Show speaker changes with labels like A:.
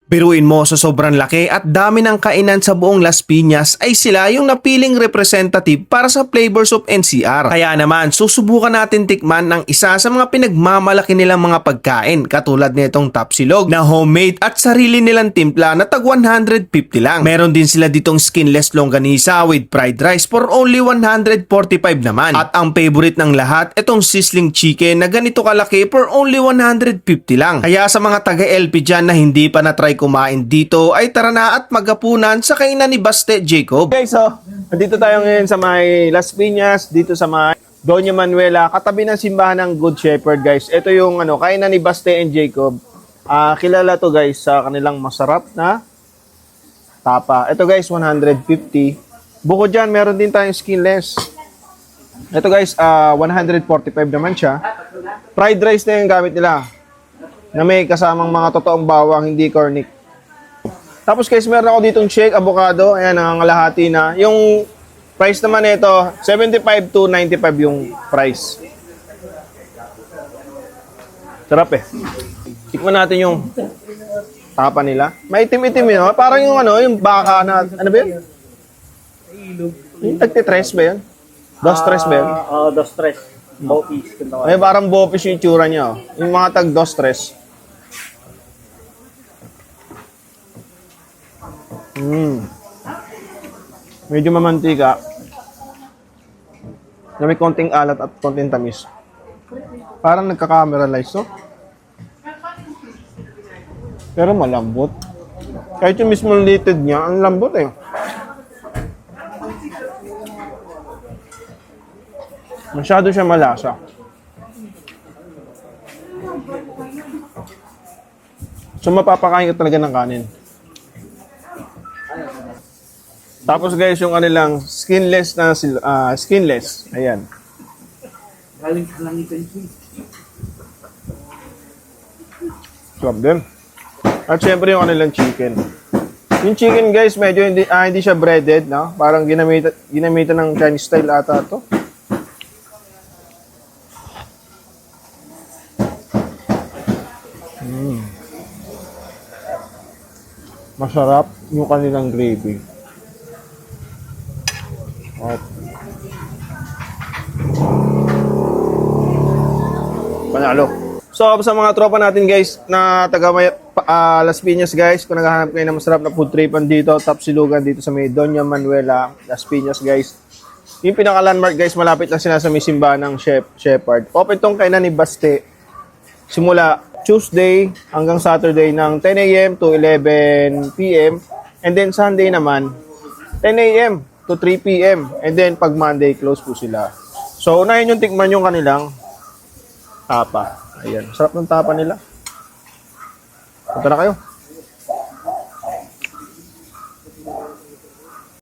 A: Biruin mo sa sobrang laki at dami ng kainan sa buong Las Piñas ay sila yung napiling representative para sa flavors of NCR. Kaya naman susubukan natin tikman ng isa sa mga pinagmamalaki nilang mga pagkain katulad nitong tapsilog na homemade at sarili nilang timpla na tag 150 lang. Meron din sila ditong skinless longganisa with fried rice for only 145 naman. At ang favorite ng lahat, itong sizzling chicken na ganito kalaki for only 150 lang. Kaya sa mga taga-LP dyan na hindi pa na-try kumain dito ay tara na at magapunan sa kainan ni Baste Jacob.
B: Okay, so nandito tayo ngayon sa may Las Piñas, dito sa may Doña Manuela, katabi ng simbahan ng Good Shepherd, guys. Ito yung kainan ni Baste and Jacob. Kilala to, guys, sa kanilang masarap na tapa. Ito, guys, 150. Bukod dyan, meron din tayong skinless. Ito, guys, 145 naman siya. Fried rice na yung gamit nila, na may kasamang mga totoong bawang, hindi cornic. Tapos guys, meron ako ditong shake, avocado. Ayan, nangangalahati na. Yung price naman nito, 75 to 95 yung price. Sarap eh. Tikman natin yung tapa nila. May itim-itim yun. Parang yung yung baka na, ano ba yun? Yung tagtitres ba yun? Dos tres ba yun?
C: Dos tres. Bopis.
B: May parang bopis yung itsura niya. Yung mga tag dos tres. Medyo mamantika. Na may konting alat at konting tamis. Parang nagka-caramelize, no? Pero malambot. Kahit yung mismo litid niya, ang lambot eh. Masyado siya malasa. So mapapakain ka talaga ng kanin. Tapos guys, yung kanilang skinless na skinless. Ayan. Sarap din. At syempre yung kanilang chicken. Yung chicken guys, medyo hindi siya breaded, no? Parang ginamitan ng Chinese style ata to. Masarap yung kanilang gravy. Panalo. So, sa mga tropa natin guys na taga Las Piñas guys, kung naghahanap kayo ng masarap na food tripan dito, tapsilugan dito sa may Doña Manuela, Las Piñas guys. Yung pinaka-landmark guys, malapit lang sila sa may simbahan ng Shepherd. Open tong kainan ni Baste. Simula Tuesday hanggang Saturday ng 10 a.m. to 11 p.m. And then Sunday naman, 10 a.m. to 3 p.m. And then pag Monday, close po sila. So, unahin yung tikman yung kanilang tapa. Ayan, sarap ng tapa nila. Punta na kayo.